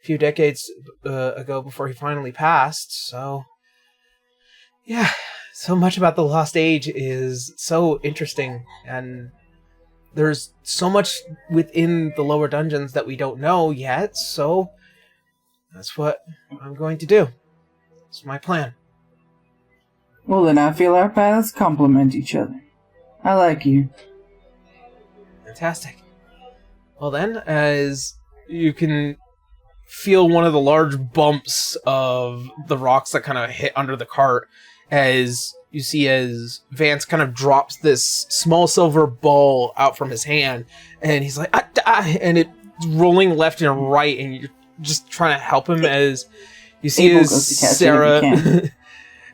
few decades ago before he finally passed. So, yeah, so much about the Lost Age is so interesting, and there's so much within the lower dungeons that we don't know yet, so that's what I'm going to do. It's my plan. Well, then I feel our paths complement each other. I like you. Fantastic. Well then, as you can feel one of the large bumps of the rocks that kind of hit under the cart, as you see as Vance kind of drops this small silver ball out from his hand, and he's like, and it's rolling left and right, and you're just trying to help him as you see as Sarah,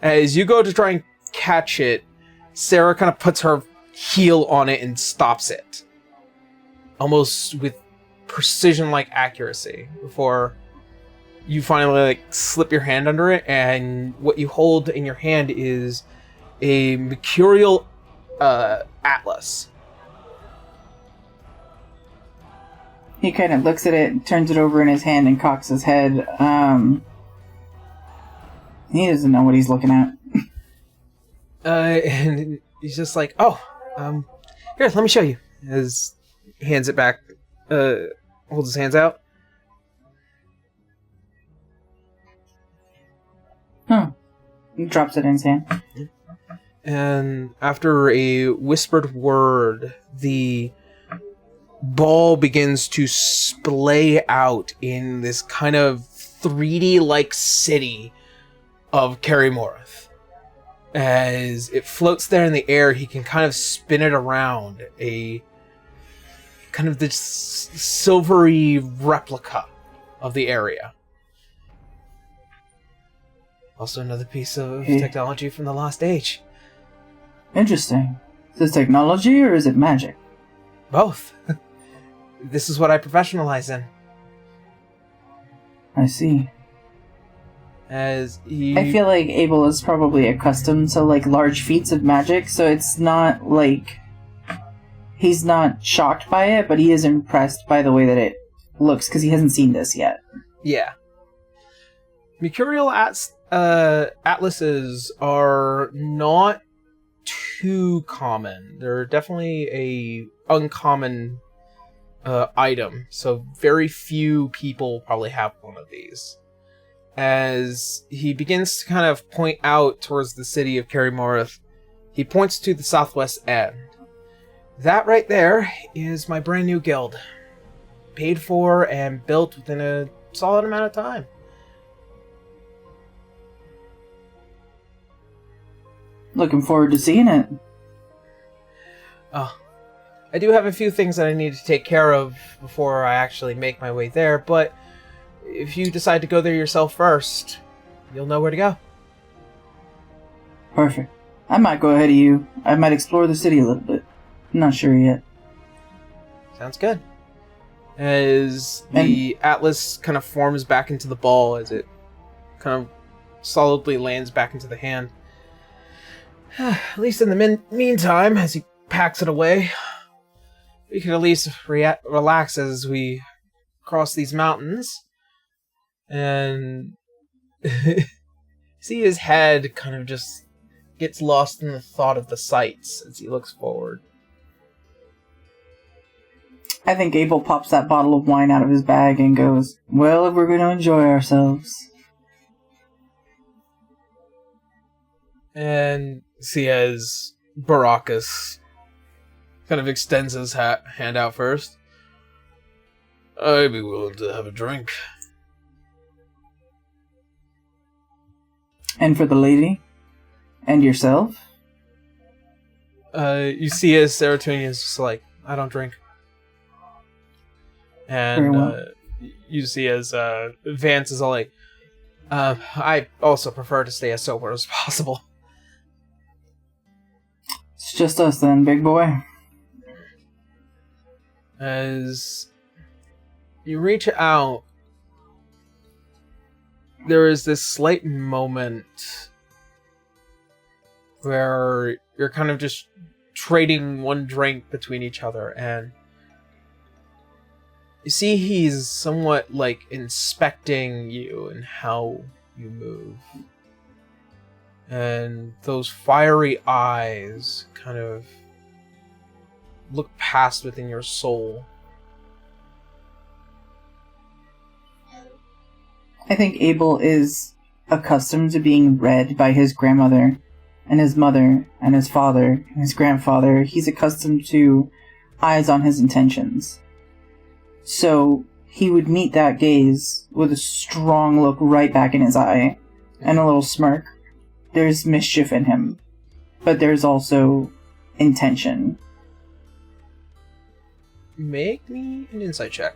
as you go to try and catch it, Sarah kind of puts her heel on it and stops it. Almost with precision-like accuracy before you finally like slip your hand under it, and what you hold in your hand is a mercurial atlas. He kind of looks at it, turns it over in his hand, and cocks his head. He doesn't know what he's looking at. And he's just like, "Oh, here, let me show you." As he hands it back, holds his hands out. Huh. He drops it in his hand. And after a whispered word, the ball begins to splay out in this kind of 3D-like city of Karimorth. As it floats there in the air, he can kind of spin it around, a kind of this silvery replica of the area. Also another piece of technology from the Lost Age. Interesting. Is this technology or is it magic? Both. This is what I professionalize in. I see. As he... I feel like Abel is probably accustomed to like large feats of magic, so it's not like he's not shocked by it, but he is impressed by the way that it looks because he hasn't seen this yet. Yeah. Mercurial atlases are not too common. They're definitely a uncommon item, so very few people probably have one of these. As he begins to kind of point out towards the city of Karimorth, he points to the southwest end. That right there is my brand new guild. Paid for and built within a solid amount of time. Looking forward to seeing it. Oh, I do have a few things that I need to take care of before I actually make my way there, but if you decide to go there yourself first, you'll know where to go. Perfect. I might go ahead of you. I might explore the city a little bit. I'm not sure yet. Sounds good. As the atlas kind of forms back into the ball, as it kind of solidly lands back into the hand. At least in the meantime, as he packs it away, we can at least relax as we cross these mountains. And see his head kind of just gets lost in the thought of the sights as he looks forward. I think Abel pops that bottle of wine out of his bag and goes, "Well, if we're going to enjoy ourselves." And see as Baracus kind of extends his hand out first. I'd be willing to have a drink. And for the lady? And yourself? You see as Serotonin's just like, I don't drink. Very well. And you see as Vance is all like, I also prefer to stay as sober as possible. It's just us then, big boy. As you reach out, there is this slight moment where you're kind of just trading one drink between each other, and you see he's somewhat like inspecting you and how you move. And those fiery eyes kind of look past within your soul. I think Abel is accustomed to being read by his grandmother and his mother and his father and his grandfather. He's accustomed to eyes on his intentions. So he would meet that gaze with a strong look right back in his eye and a little smirk. There's mischief in him, but there's also intention. Make me an insight check.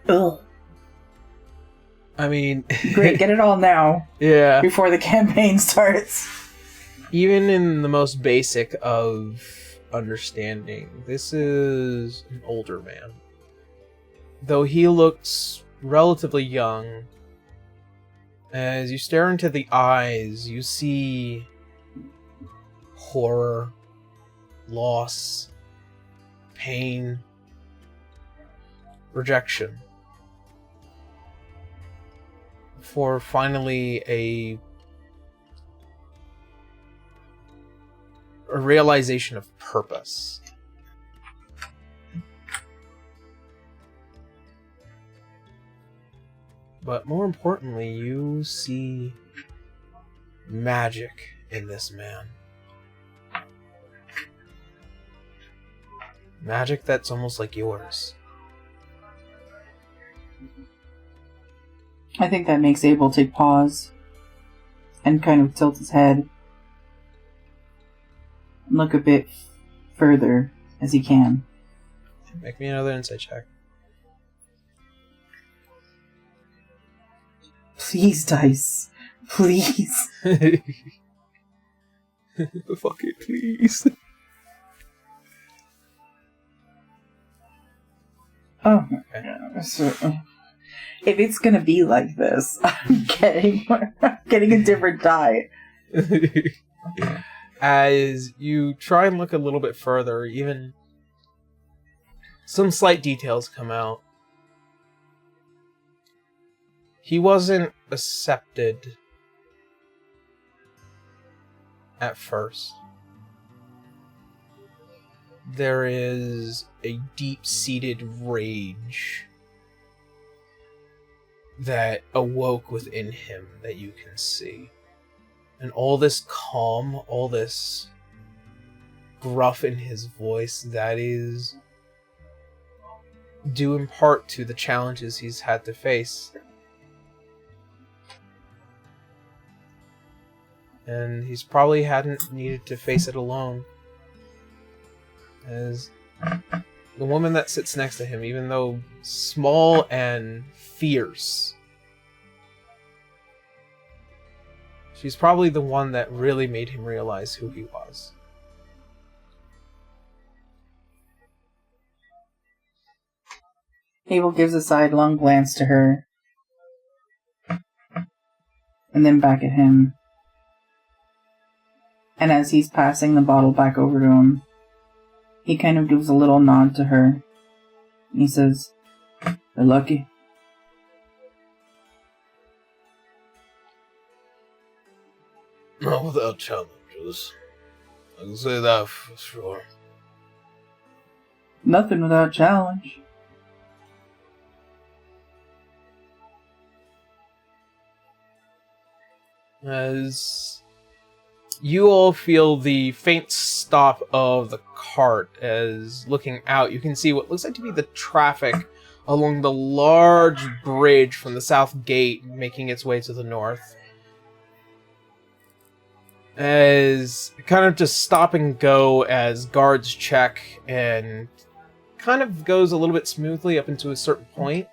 Ugh. I mean... Great, get it all now. Yeah. Before the campaign starts. Even in the most basic of understanding, this is an older man. Though he looks relatively young, as you stare into the eyes, you see horror, loss, pain, rejection. For finally a realization of purpose. But more importantly, you see magic in this man. Magic that's almost like yours. I think that makes Abel take pause and kind of tilt his head and look a bit further as he can. Make me another insight check. Please, Dice. Please. Fuck it, please. Oh my god. So, if it's gonna be like this, I'm getting a different die. As you try and look a little bit further, even some slight details come out. He wasn't accepted at first. There is a deep-seated rage that awoke within him that you can see. And all this calm, all this gruff in his voice, that is due in part to the challenges he's had to face. And he's probably hadn't needed to face it alone. As the woman that sits next to him, even though small and fierce, she's probably the one that really made him realize who he was. Abel gives a sidelong glance to her, and then back at him. And as he's passing the bottle back over to him, he kind of gives a little nod to her. And he says, "You're lucky." Not without challenges. I can say that for sure. Nothing without challenge. As you all feel the faint stop of the cart, as looking out, you can see what looks like to be the traffic along the large bridge from the south gate making its way to the north. As kind of just stop and go as guards check, and kind of goes a little bit smoothly up into a certain point.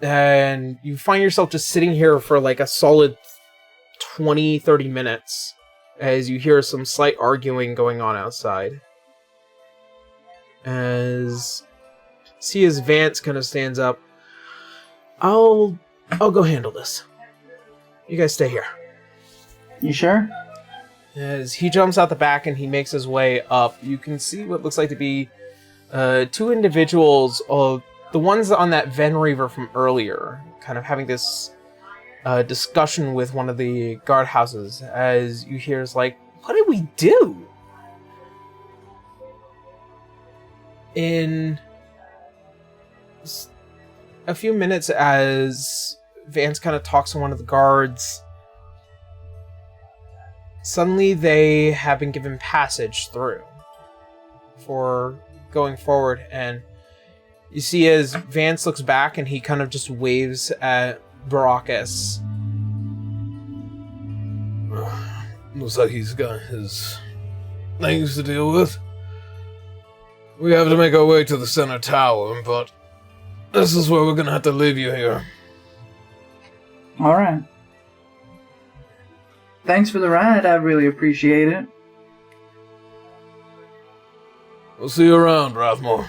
And you find yourself just sitting here for like a solid 20-30 minutes as you hear some slight arguing going on outside. As Vance kind of stands up. I'll go handle this. You guys stay here. You sure? As he jumps out the back and he makes his way up, you can see what looks like to be two individuals, the ones on that Ven Reaver from earlier, kind of having this discussion with one of the guardhouses, as you hear is like, what did we do? In a few minutes, as Vance kind of talks to one of the guards, suddenly they have been given passage through for going forward, and you see as Vance looks back and he kind of just waves at Baracus. Looks like he's got his things to deal with. We have to make our way to the center tower, but This is where we're gonna have to leave you here. All right. Thanks for the ride. I really appreciate it. We'll see you around, Rathmore.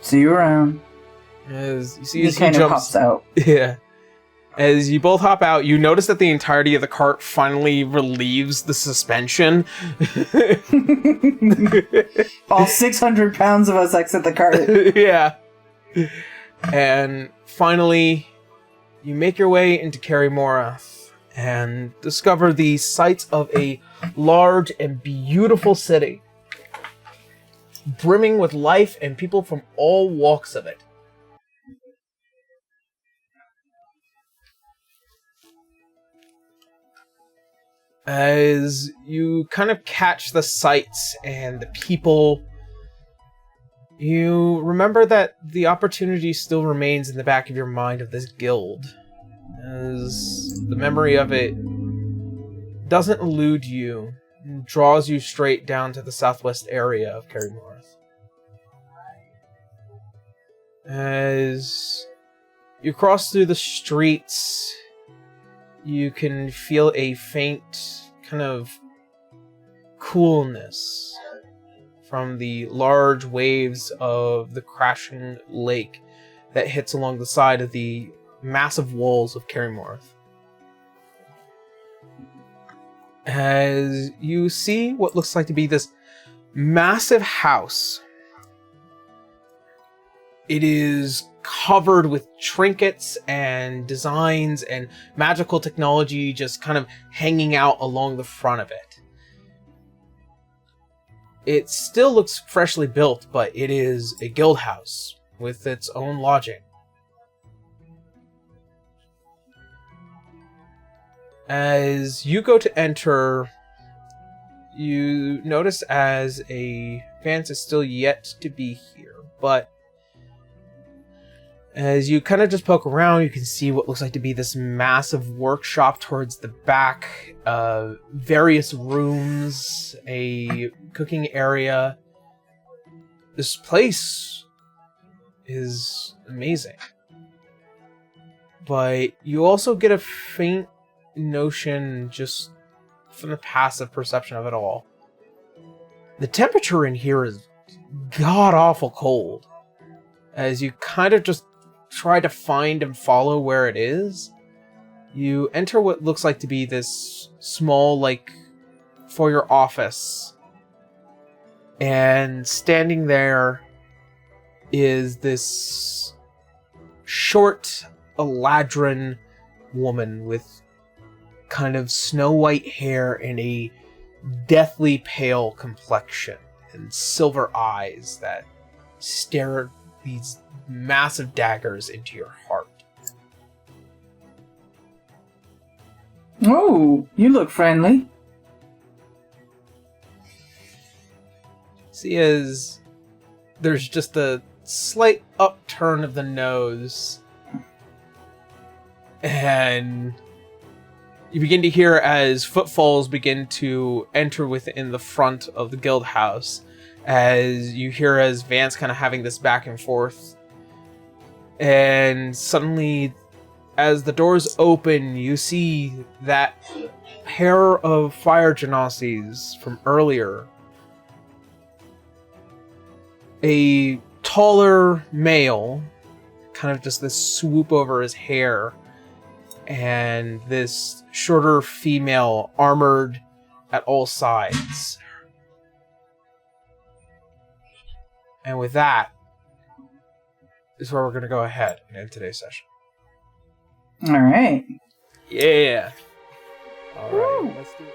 See you around. As you see, He as he kind of jumps hops out. Yeah. As you both hop out, you notice that the entirety of the cart finally relieves the suspension. All 600 pounds of us exit the cart. Yeah. And finally, you make your way into Kerrymorath and discover the sights of a large and beautiful city, brimming with life and people from all walks of it. As you kind of catch the sights and the people, you remember that the opportunity still remains in the back of your mind of this guild, as the memory of it doesn't elude you and draws you straight down to the southwest area of Kerrymorath. As you cross through the streets, you can feel a faint kind of coolness from the large waves of the crashing lake that hits along the side of the massive walls of Kerrymorath. As you see what looks like to be this massive house, it is covered with trinkets and designs and magical technology just kind of hanging out along the front of it. It still looks freshly built, but it is a guild house with its own lodging. As you go to enter, you notice as Vance is still yet to be here, but as you kind of just poke around, you can see what looks like to be this massive workshop towards the back, various rooms, a cooking area. This place is amazing. But you also get a faint notion just from the passive perception of it all. The temperature in here is god-awful cold. As you kind of just try to find and follow where it is, you enter what looks like to be this small, foyer office. And standing there is this short Eladrin woman with kind of snow white hair and a deathly pale complexion and silver eyes that stare these massive daggers into your heart. Oh, you look friendly. See, as there's just a slight upturn of the nose, and you begin to hear as footfalls begin to enter within the front of the guild house, as you hear as Vance kind of having this back and forth. And suddenly, as the doors open, you see that pair of fire genasies from earlier. A taller male, kind of just this swoop over his hair, and this shorter female armored at all sides. And with that is where we're going to go ahead and end today's session. All right. Yeah. All right. Let's do it.